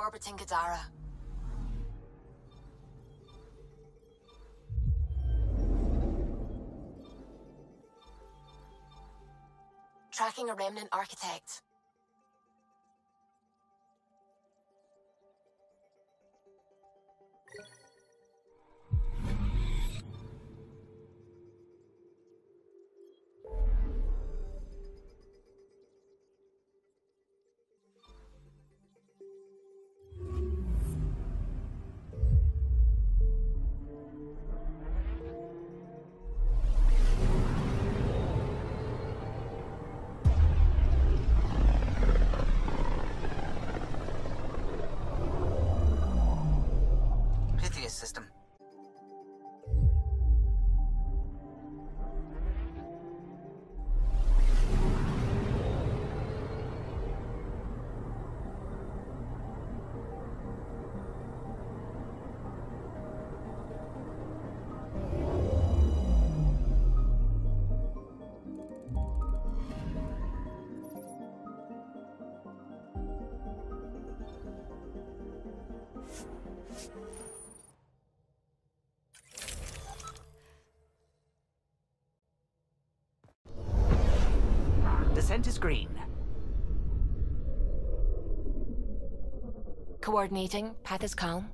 orbiting Gadara. Tracking a remnant architect. System. Descent is green. Coordinating. Path is calm.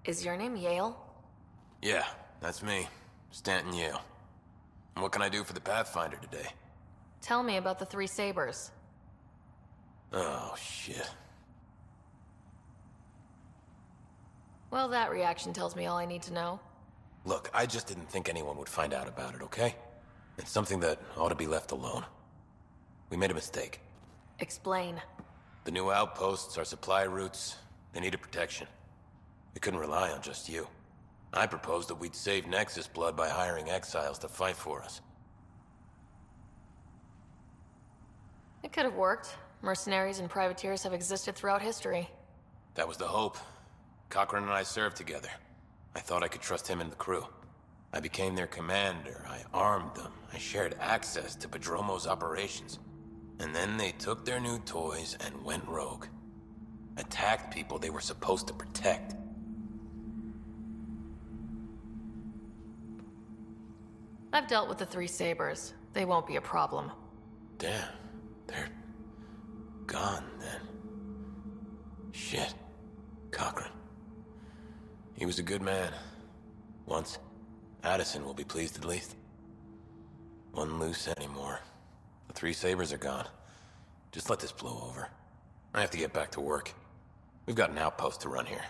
Is your name Yale? Yeah, that's me. Stanton Yale. And what can I do for the Pathfinder today? Tell me about the three sabers. Oh, shit. Well, that reaction tells me all I need to know. Look, I just didn't think anyone would find out about it, okay? It's something that ought to be left alone. We made a mistake. Explain. The new outposts, our supply routes, they needed protection. We couldn't rely on just you. I proposed that we'd save Nexus blood by hiring exiles to fight for us. It could have worked. Mercenaries and privateers have existed throughout history. That was the hope. Cochran and I served together. I thought I could trust him and the crew. I became their commander, I armed them, I shared access to Padromo's operations. And then they took their new toys and went rogue. Attacked people they were supposed to protect. I've dealt with the three sabers. They won't be a problem. Damn, they're gone then. Shit, Cochran. He was a good man. Once. Addison will be pleased at least. One loose anymore. The three sabers are gone. Just let this blow over. I have to get back to work. We've got an outpost to run here.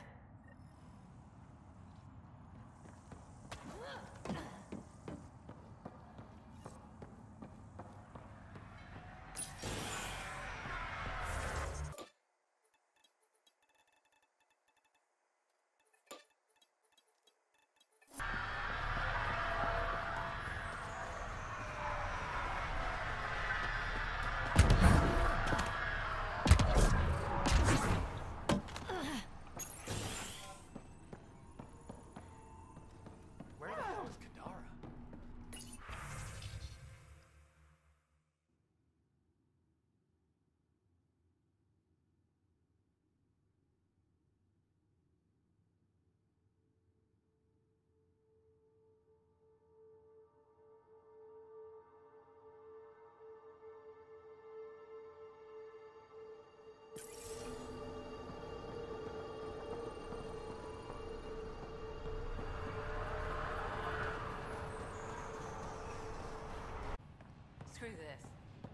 through this.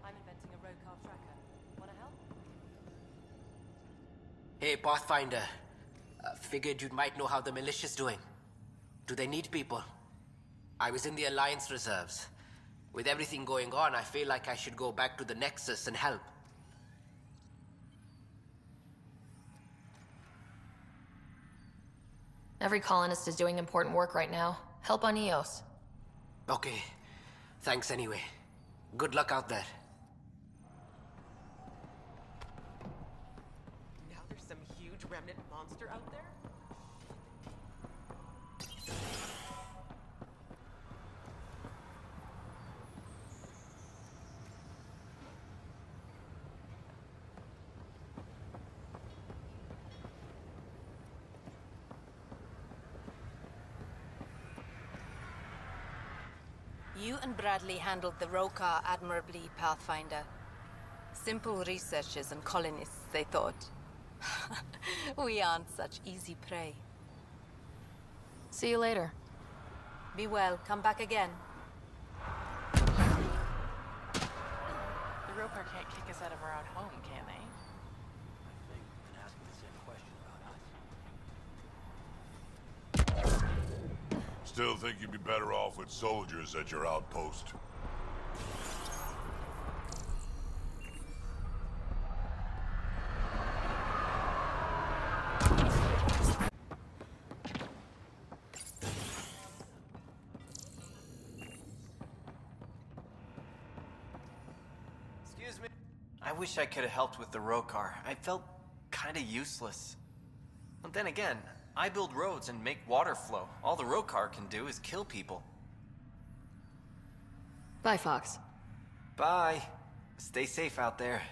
I'm inventing a road car tracker. Wanna help? Hey, Pathfinder. Figured you might know how the militia's doing. Do they need people? I was in the Alliance reserves. With everything going on, I feel like I should go back to the Nexus and help. Every colonist is doing important work right now. Help on Eos. Okay. Thanks anyway. Good luck out there. Now there's some huge remnant monster out there? You and Bradley handled the Roka admirably, Pathfinder. Simple researchers and colonists, they thought. We aren't such easy prey. See you later. Be well, come back again. The Rokar can't kick us out of our own home, can they? Still think you'd be better off with soldiers at your outpost. Excuse me. I wish I could have helped with the Rokar. I felt kinda useless. But then again, I build roads and make water flow. All the Rokar can do is kill people. Bye, Fox. Bye. Stay safe out there.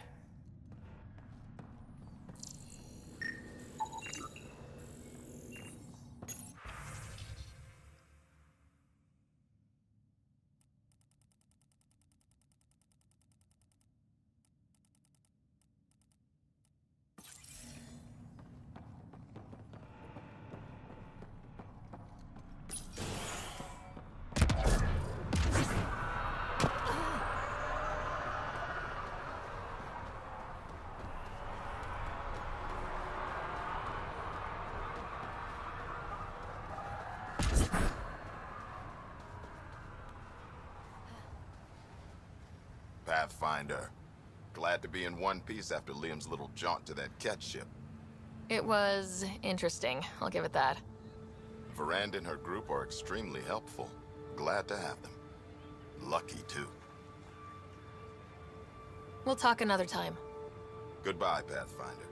Pathfinder. Glad to be in one piece after Liam's little jaunt to that cat ship. It was interesting, I'll give it that. Veranda and her group are extremely helpful. Glad to have them. Lucky, too. We'll talk another time. Goodbye, Pathfinder.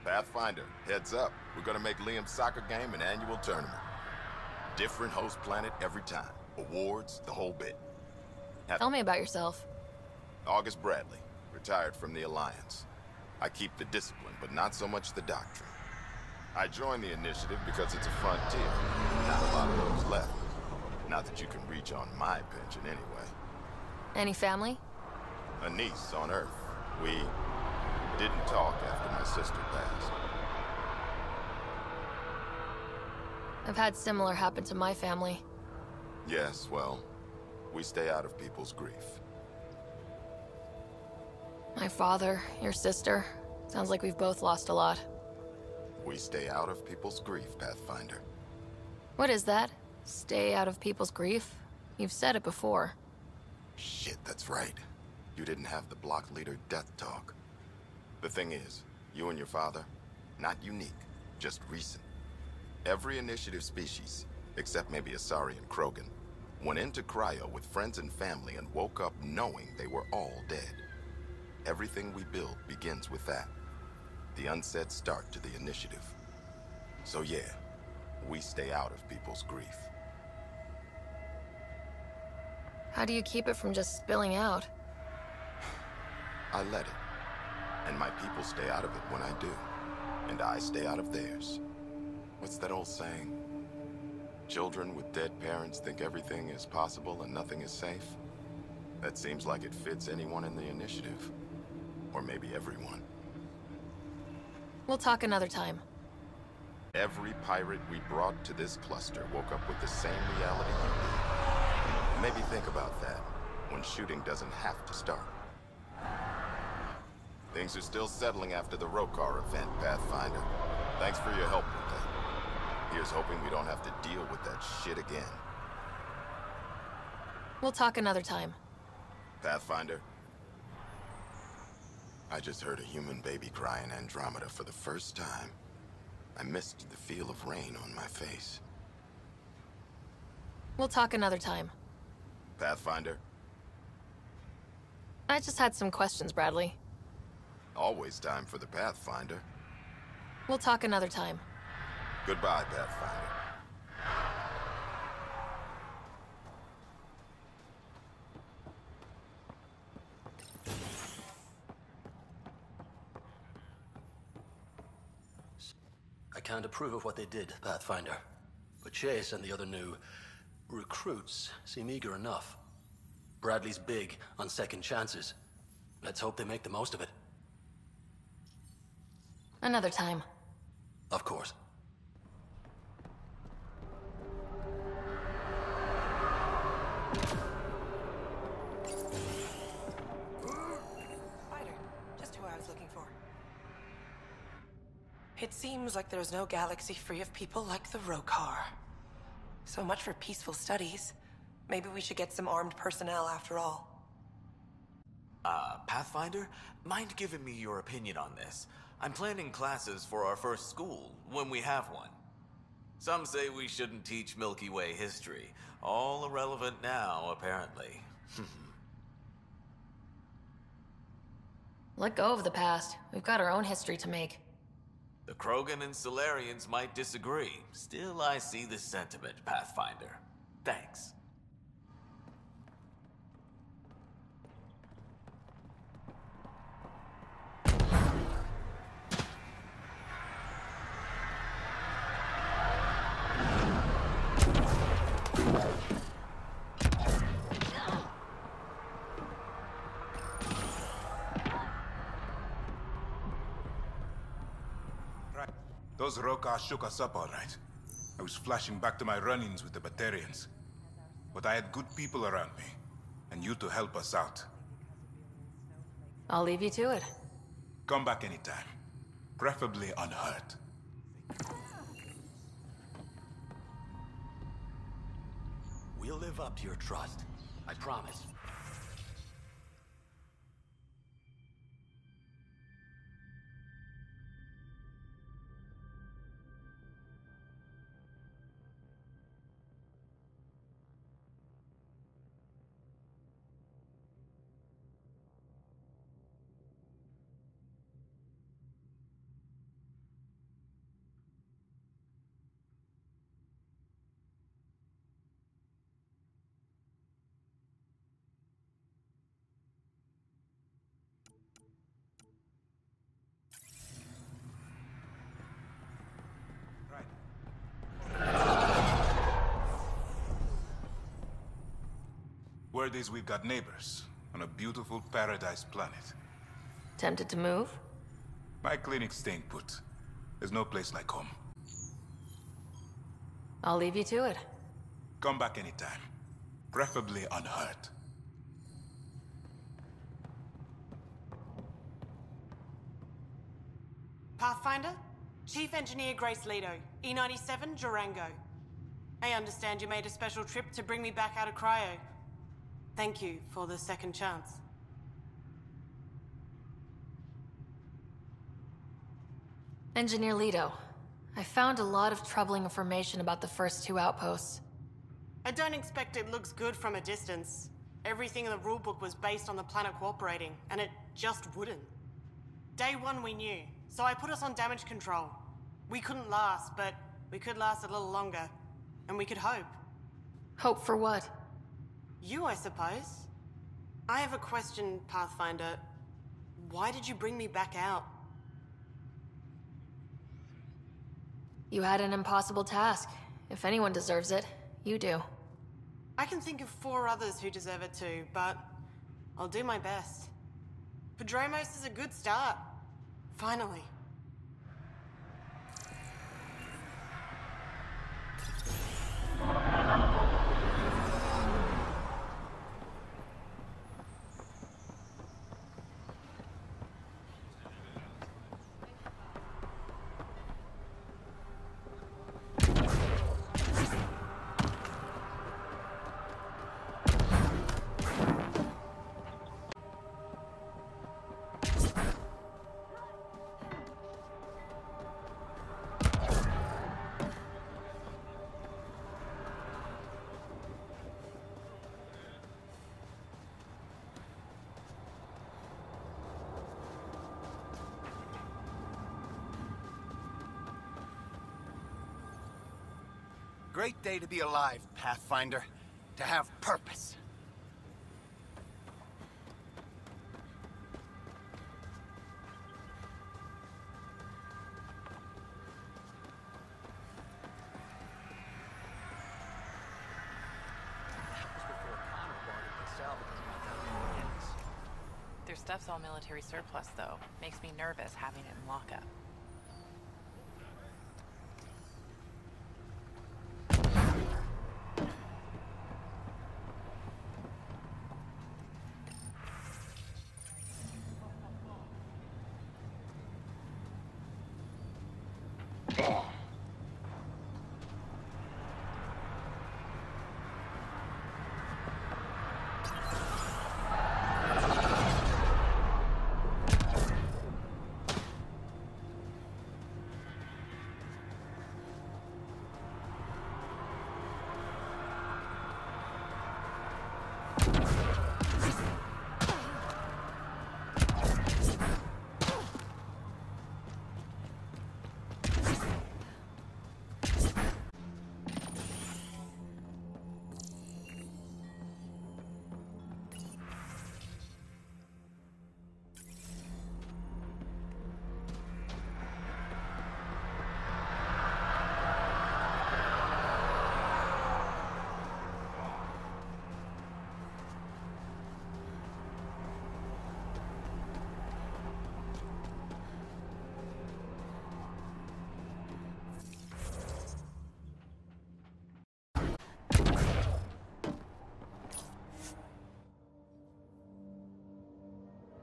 Pathfinder, heads up. We're gonna make Liam's soccer game an annual tournament. Different host planet every time. Awards, the whole bit. Tell me about yourself. August Bradley, retired from the Alliance. I keep the discipline, but not so much the doctrine. I joined the initiative because it's a frontier. Not a lot of those left. Not that you can reach on my pension anyway. Any family? A niece on Earth. We didn't talk after my sister passed. I've had similar happen to my family. Yes, well, we stay out of people's grief. My father, your sister. Sounds like we've both lost a lot. We stay out of people's grief, Pathfinder. What is that? Stay out of people's grief? You've said it before. Shit, that's right. You didn't have the block leader death talk. The thing is, you and your father, not unique, just recent. Every initiative species, except maybe Asari and Krogan, went into cryo with friends and family and woke up knowing they were all dead. Everything we build begins with that. The unsaid start to the initiative. So yeah, we stay out of people's grief. How do you keep it from just spilling out? I let it. And my people stay out of it when I do. And I stay out of theirs. What's that old saying? Children with dead parents think everything is possible and nothing is safe? That seems like it fits anyone in the initiative. Or maybe everyone. We'll talk another time. Every pirate we brought to this cluster woke up with the same reality you did. Maybe think about that. when shooting doesn't have to start. Things are still settling after the Rokar event, Pathfinder. Thanks for your help with that. Here's hoping we don't have to deal with that shit again. We'll talk another time. Pathfinder? I just heard a human baby cry in Andromeda for the first time. I missed the feel of rain on my face. We'll talk another time. Pathfinder? I just had some questions, Bradley. Always time for the Pathfinder. We'll talk another time. Goodbye, Pathfinder. I can't approve of what they did, Pathfinder. But Chase and the other new recruits seem eager enough. Bradley's big on second chances. Let's hope they make the most of it. Another time. Of course. Spider, just who I was looking for. It seems like there's no galaxy free of people like the Rokar. So much for peaceful studies. Maybe we should get some armed personnel after all. Pathfinder? Mind giving me your opinion on this? I'm planning classes for our first school, when we have one. Some say we shouldn't teach Milky Way history. All irrelevant now, apparently. Let go of the past. We've got our own history to make. The Krogan and Solarians might disagree. Still, I see the sentiment, Pathfinder. Thanks. Those Rokar shook us up all right. I was flashing back to my run-ins with the Batarians. But I had good people around me, and you to help us out. I'll leave you to it. Come back anytime. Preferably unhurt. We'll live up to your trust. I promise. Word is we've got neighbors on a beautiful paradise planet. Tempted to move? My clinic's staying put. There's no place like home. I'll leave you to it. Come back anytime. Preferably unhurt. Pathfinder? Chief Engineer Grace Leto, E97 Durango. I understand you made a special trip to bring me back out of cryo. Thank you for the second chance. Engineer Leto, I found a lot of troubling information about the first two outposts. I don't expect it looks good from a distance. Everything in the rulebook was based on the planet cooperating, and it just wouldn't. Day one we knew, so I put us on damage control. We couldn't last, but we could last a little longer. And we could hope. Hope for what? You, I suppose. I have a question, Pathfinder. Why did you bring me back out? You had an impossible task. If anyone deserves it, you do. I can think of 4 others who deserve it too, but I'll do my best. Padromos is a good start. Finally. Great day to be alive, Pathfinder. To have purpose. Their stuff's all military surplus, though. Makes me nervous having it in lockup.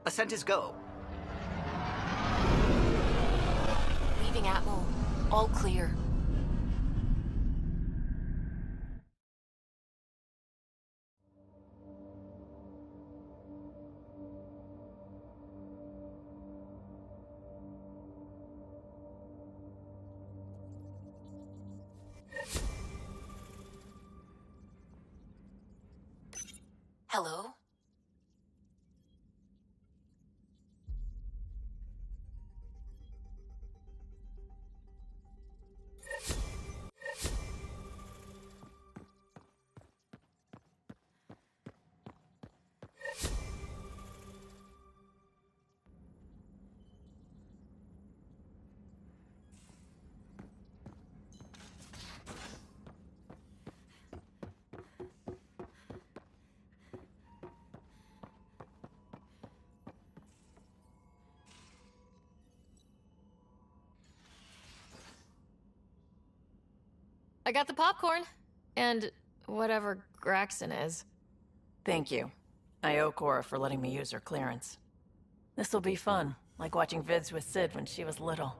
Ascent is go. Leaving Atmo. All clear. Hello? I got the popcorn. And whatever Graxon is. Thank you. I owe Cora for letting me use her clearance. This'll be fun, like watching vids with Sid when she was little.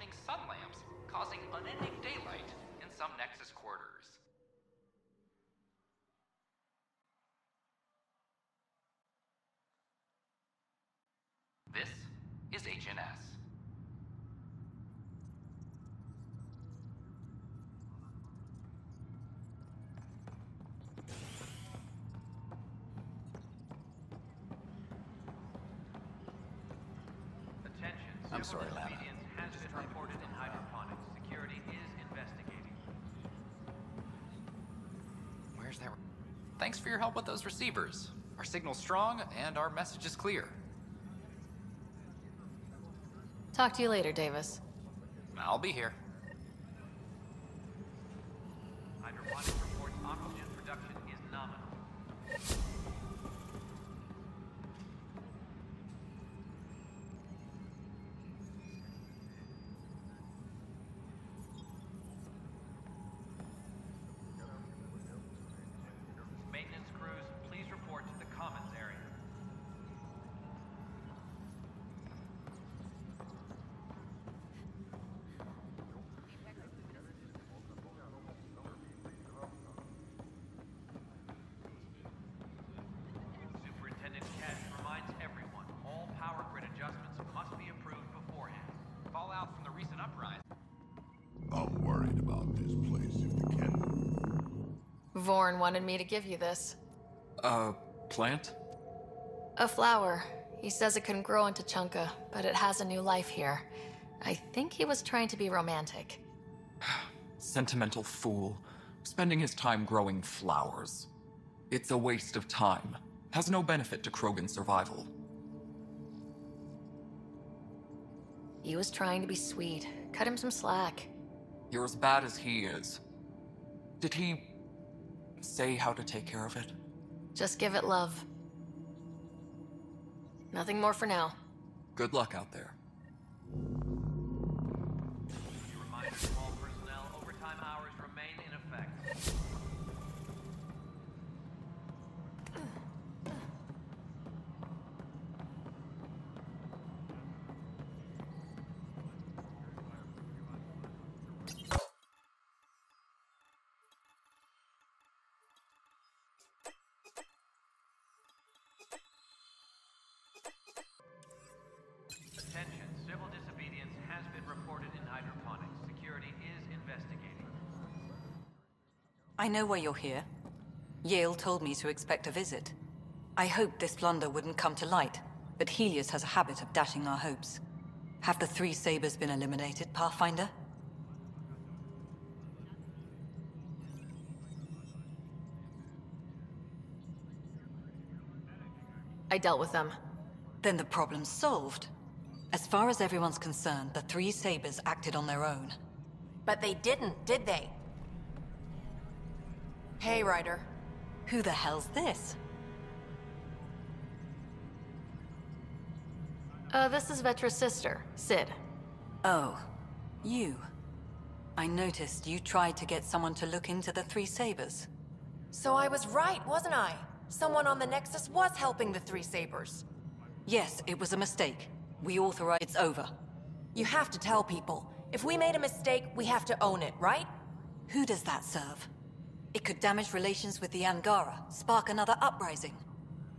malfunctioning sun lamps, causing unending daylight in some Nexus quarters. This is HNS. I'm sorry, Lana. Has been reported in hydroponics. Security is investigating. Where's that? Thanks for your help with those receivers. Our signal's strong, and our message is clear. Talk to you later, Davis. I'll be here. Hydroponics reports oxygen production is nominal. Maintenance crews, please report to the commons area. Superintendent Cash reminds everyone, all power grid adjustments must be approved beforehand. Fallout from the recent uprising. I'm worried about this place if the Ken... Vorn wanted me to give you this. Plant? A flower. He says it couldn't grow into Chunka, but it has a new life here. I think he was trying to be romantic. Sentimental fool. Spending his time growing flowers. It's a waste of time. Has no benefit to Krogan's survival. He was trying to be sweet. Cut him some slack. You're as bad as he is. Did he say how to take care of it? Just give it love. Nothing more for now. Good luck out there. Reminder to all personnel, overtime hours remain in effect. Attention, civil disobedience has been reported in hydroponics. Security is investigating. I know why you're here. Yale told me to expect a visit. I hoped this blunder wouldn't come to light, but Helios has a habit of dashing our hopes. Have the three sabers been eliminated, Pathfinder? I dealt with them. Then the problem's solved. As far as everyone's concerned, the three sabers acted on their own. But they didn't, did they? Hey, Ryder. Who the hell's this? This is Vetra's sister, Sid. Oh, you. I noticed you tried to get someone to look into the three sabers. So I was right, wasn't I? Someone on the Nexus was helping the three sabers. Yes, it was a mistake. We authorized. It's over. You have to tell people. If we made a mistake, we have to own it, right? Who does that serve? It could damage relations with the Angara, spark another uprising.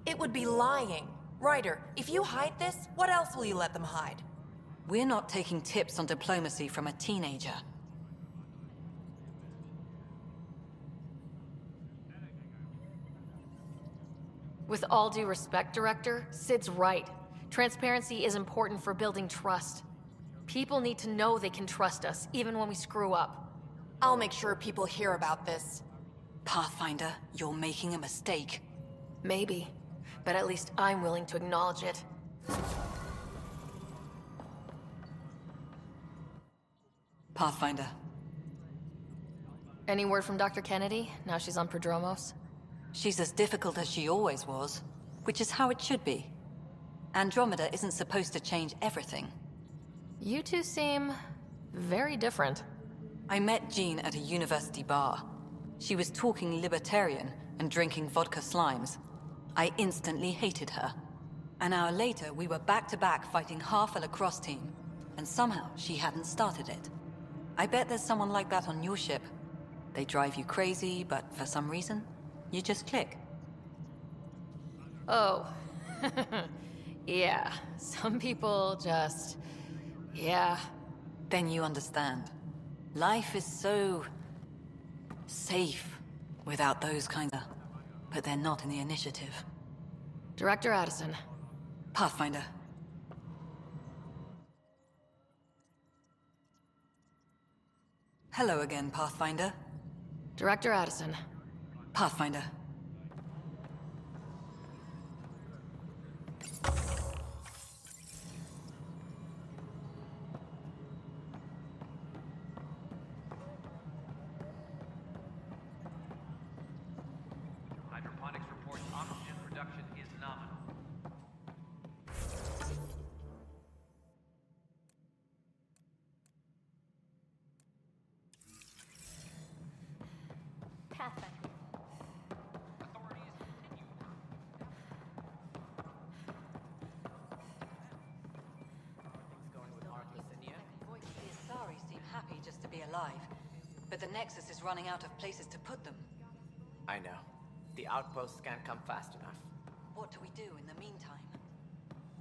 It would be lying. Ryder, if you hide this, what else will you let them hide? We're not taking tips on diplomacy from a teenager. With all due respect, Director, Sid's right. Transparency is important for building trust. People need to know they can trust us, even when we screw up. I'll make sure people hear about this. Pathfinder, you're making a mistake. Maybe, but at least I'm willing to acknowledge it. Pathfinder. Any word from Dr. Kennedy, now she's on Prodromos? She's as difficult as she always was, which is how it should be. Andromeda isn't supposed to change everything. You two seem very different. I met Jean at a university bar. She was talking libertarian and drinking vodka slimes. I instantly hated her. An hour later, we were back-to-back fighting half a lacrosse team. and somehow she hadn't started it. I bet there's someone like that on your ship. They drive you crazy, but for some reason, you just click. Oh. Yeah. Some people just... Yeah. Then you understand. Life is so... safe without those kinds of... But they're not in the initiative. Director Addison. Pathfinder. Hello again, Pathfinder. Director Addison. Pathfinder. Hydroponics reports oxygen production is nominal. Pathfinder. The Asari seem happy just to be alive, but the Nexus is running out of places to put them. I know. The outposts can't come fast enough. What do we do in the meantime?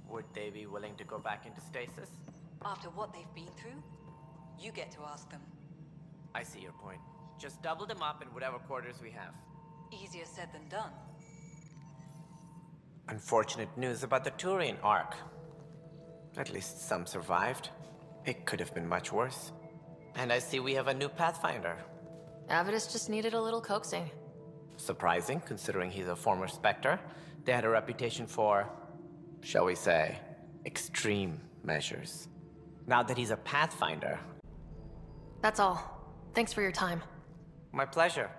Would they be willing to go back into stasis? After what they've been through? You get to ask them. I see your point. Just double them up in whatever quarters we have. Easier said than done. Unfortunate news about the Turian Ark. At least some survived. It could have been much worse. And I see we have a new Pathfinder. Avidus just needed a little coaxing. Surprising, considering he's a former Spectre. They had a reputation for, shall we say, extreme measures. Now that he's a Pathfinder... That's all. Thanks for your time. My pleasure.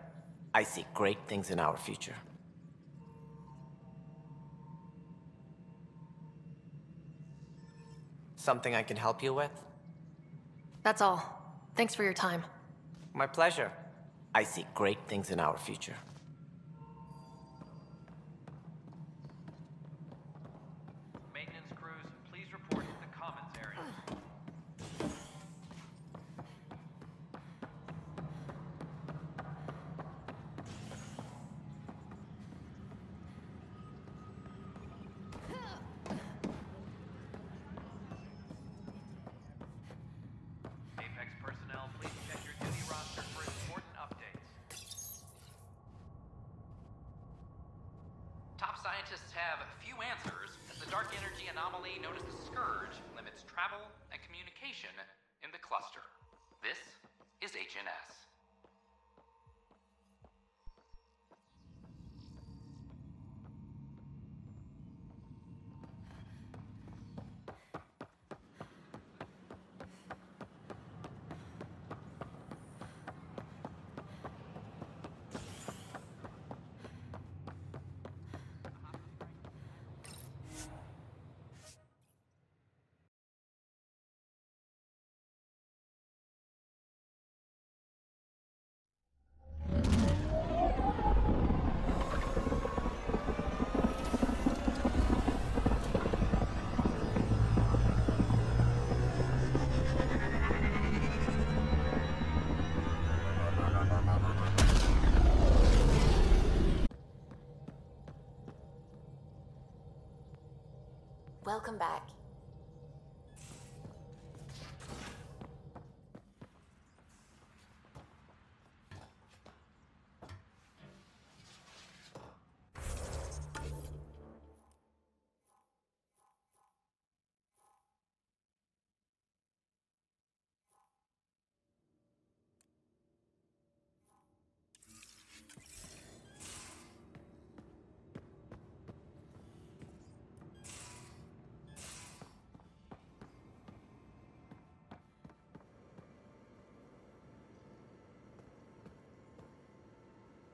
I see great things in our future. Something I can help you with? That's all. Thanks for your time. My pleasure. I see great things in our future. Maintenance crews, please report to the commons area. Apex personnel, please check your duty roster for important updates. Top scientists have few answers, as the dark energy anomaly known as the Scourge limits travel and communication in the cluster. This is HNS. Welcome back.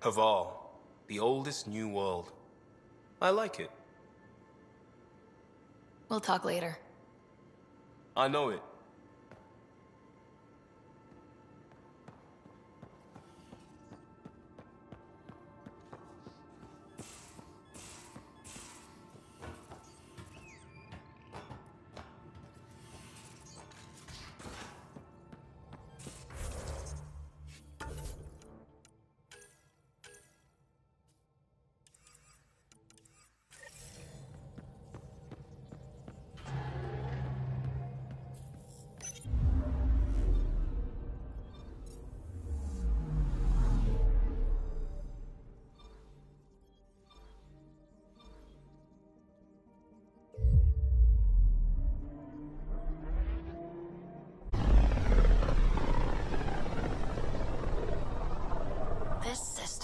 Haval, the oldest new world. I like it. We'll talk later. I know it.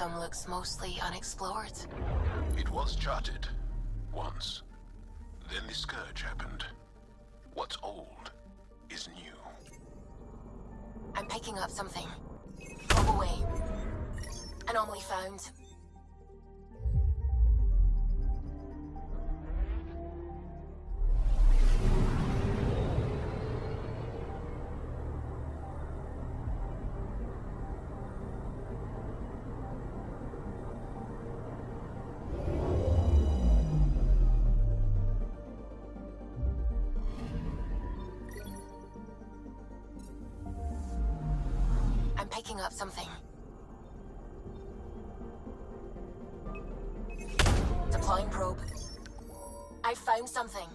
system looks mostly unexplored. It was charted. Once. Then the Scourge happened. What's old is new. I'm picking up something. Probe away. Anomaly found. I'm picking up something. Deploying probe. I found something.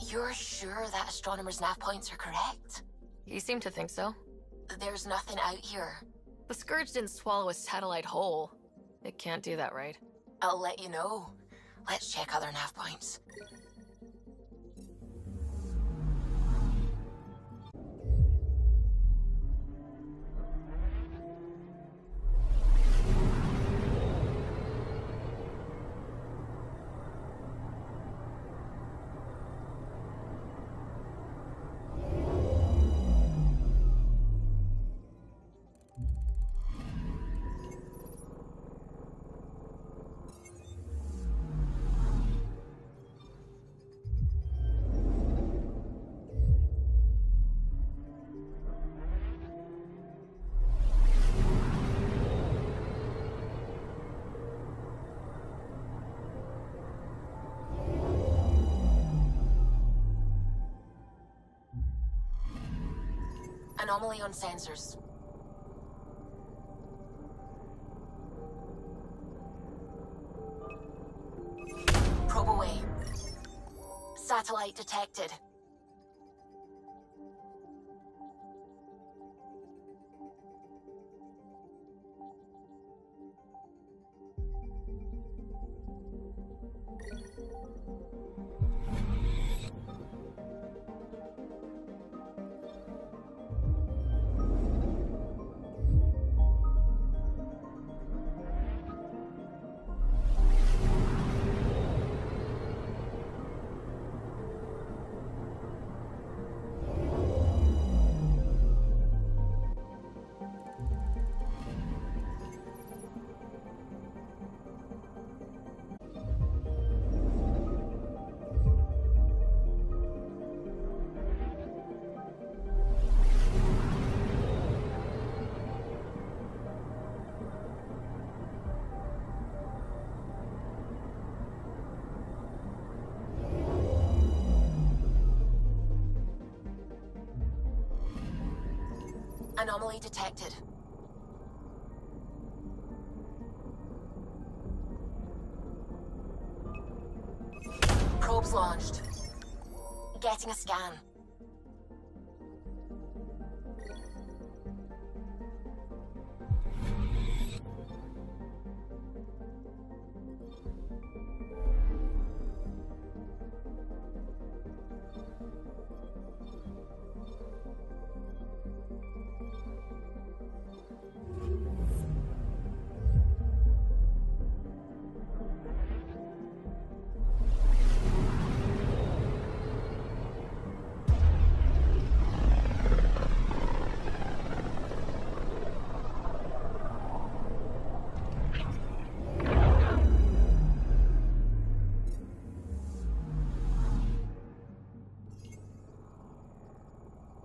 You're sure that astronomer's nav points are correct? You seem to think so. There's nothing out here. The Scourge didn't swallow a satellite whole. It can't do that, right? I'll let you know. Let's check other nav points. Anomaly on sensors. Probe away. Satellite detected. Anomaly detected. Probes launched. Getting a scan.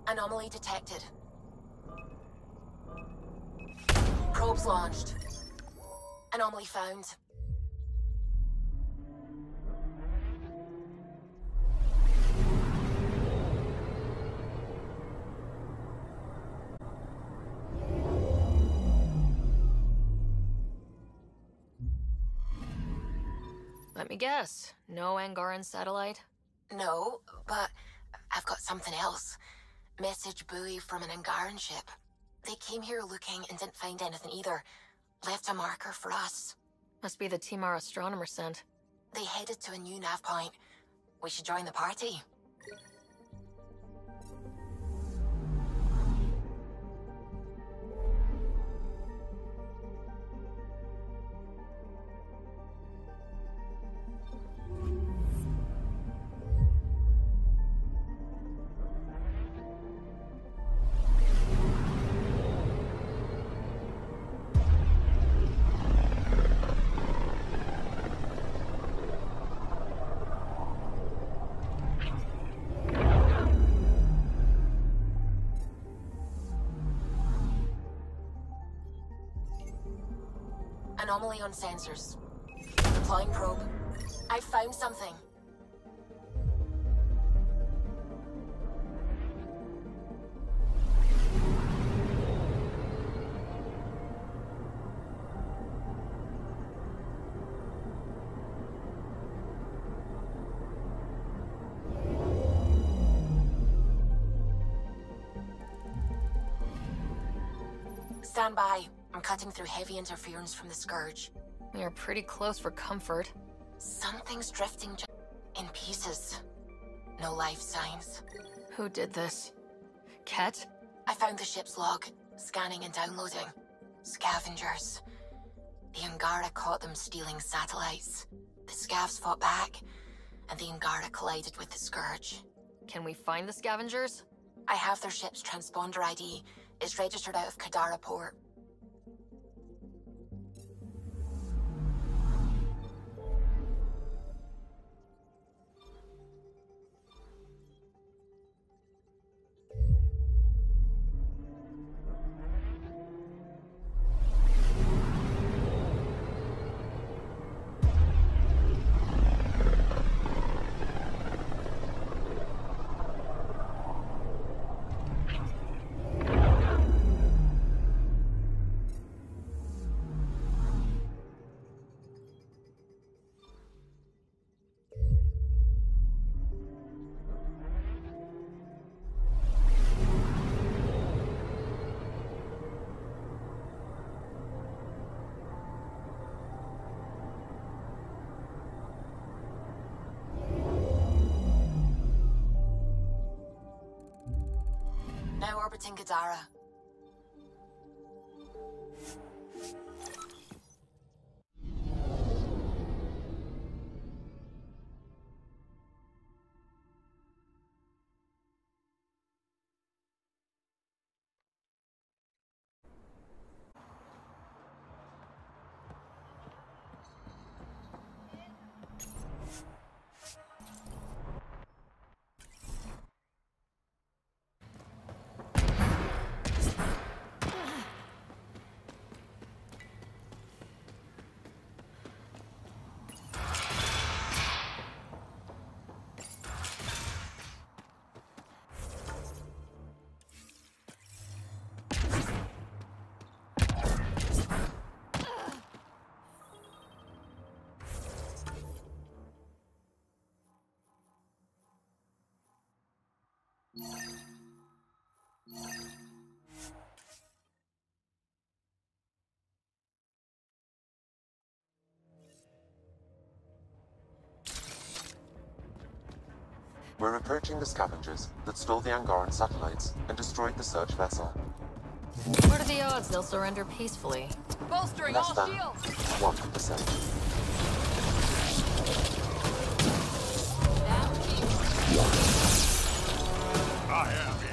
Anomaly detected. Probes launched. Anomaly found. Let me guess. No Angaran satellite? No, but I've got something else. Message buoy from an Angaran ship. They came here looking and didn't find anything either. Left a marker for us. Must be the team our astronomer sent. They headed to a new nav point. We should join the party. Anomaly on sensors. Deploying probe. I found something. Stand by. I'm cutting through heavy interference from the Scourge. We are pretty close for comfort. Something's drifting in pieces. No life signs. Who did this? Ket? I found the ship's log. Scanning and downloading. Scavengers. The Angara caught them stealing satellites. The Scavs fought back, and the Angara collided with the Scourge. Can we find the scavengers? I have their ship's transponder ID. It's registered out of Kadara port. Now orbiting Kadara. We're approaching the scavengers that stole the Angaran satellites and destroyed the search vessel. What are the odds they'll surrender peacefully? Bolstering Less all than shields! 1%. I am it.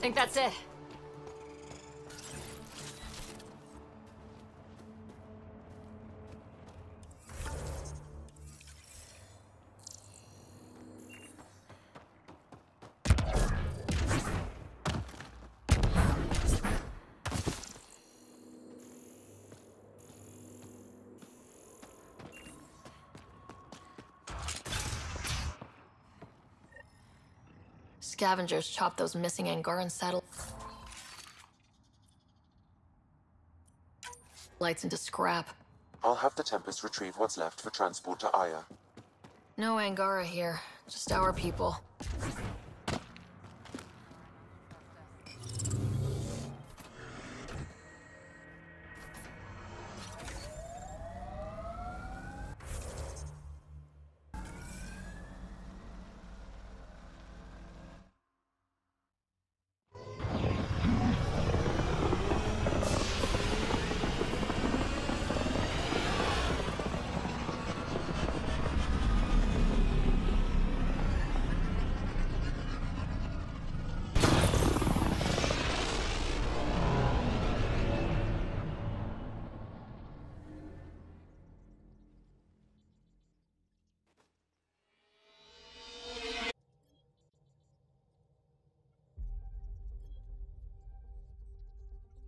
I think that's it. Scavengers chopped those missing Angaran satellites into scrap. I'll have the Tempest retrieve what's left for transport to Aya. No Angara here, just our people.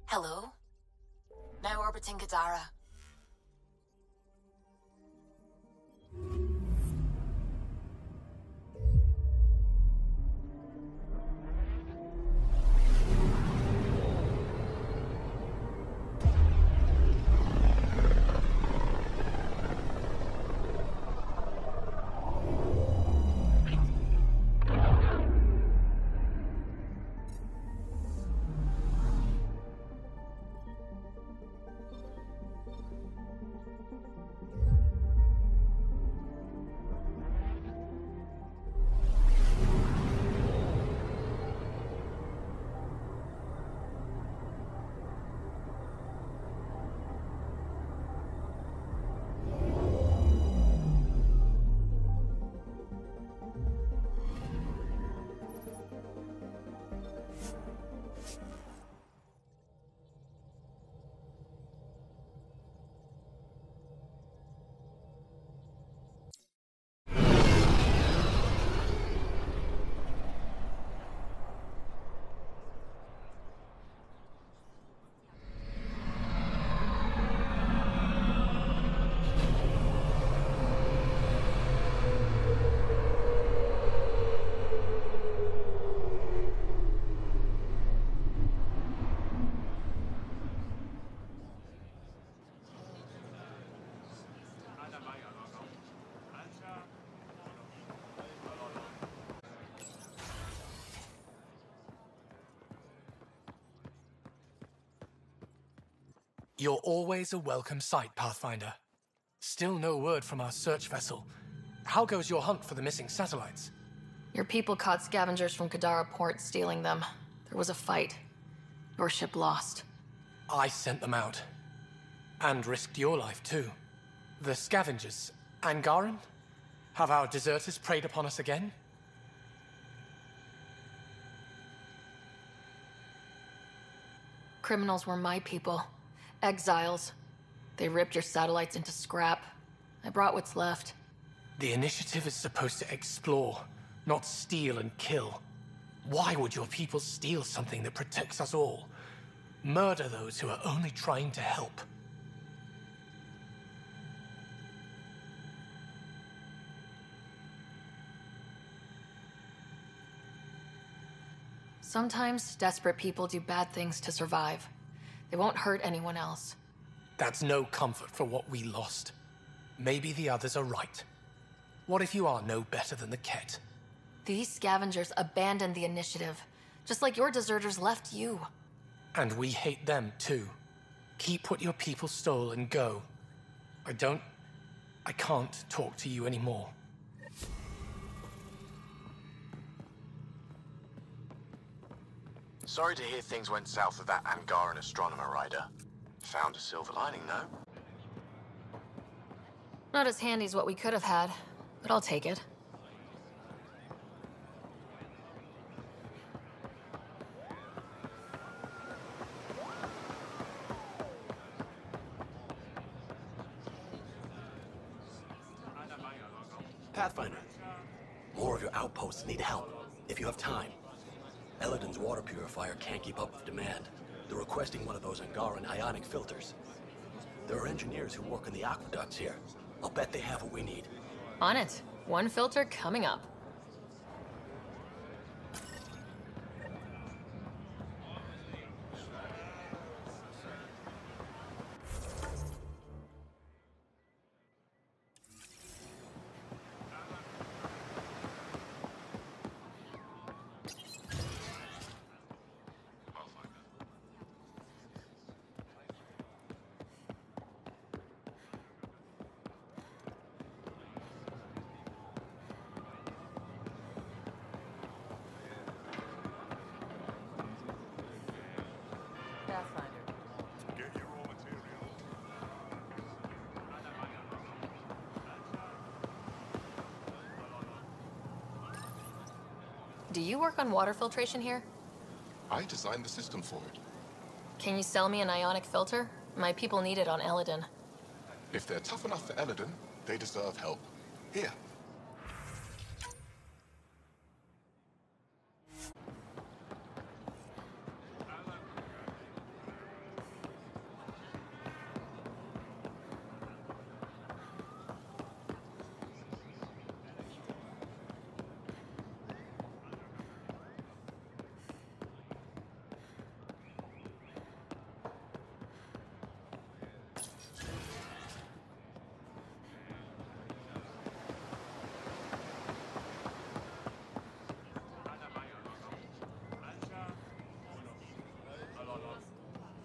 Hello? Now orbiting Kadara. You're always a welcome sight, Pathfinder. Still no word from our search vessel. How goes your hunt for the missing satellites? Your people caught scavengers from Kadara port stealing them. There was a fight. Your ship lost. I sent them out. And risked your life, too. The scavengers, Angaran? Have our deserters preyed upon us again? Criminals were my people. Exiles. They ripped your satellites into scrap. I brought what's left. The initiative is supposed to explore, not steal and kill. Why would your people steal something that protects us all? Murder those who are only trying to help. Sometimes desperate people do bad things to survive. They won't hurt anyone else. That's no comfort for what we lost. Maybe the others are right. What if you are no better than the Ket? These scavengers abandoned the initiative, just like your deserters left you. And we hate them too. Keep what your people stole and go. I can't talk to you anymore. Sorry to hear things went south with that Angaran astronomer rider. Found a silver lining, though. Not as handy as what we could have had, but I'll take it. Pathfinder, more of your outposts need help, if you have time. Eladin's water purifier can't keep up with demand. They're requesting one of those Angaran ionic filters. There are engineers who work in the aqueducts here. I'll bet they have what we need. On it. One filter coming up. Do you work on water filtration here? I designed the system for it. Can you sell me an ionic filter? My people need it on Eladin. If they're tough enough for Eladin, they deserve help. Here.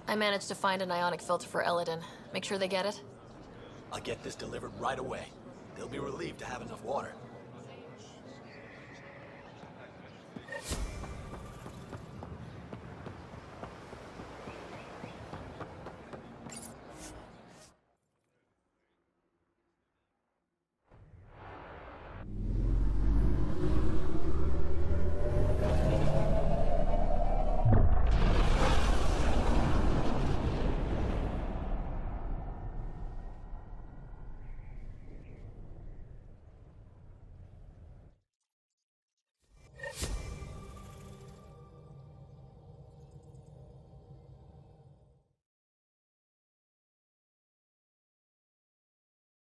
I managed to find an ionic filter for Eladin. Make sure they get it. I'll get this delivered right away. They'll be relieved to have enough water.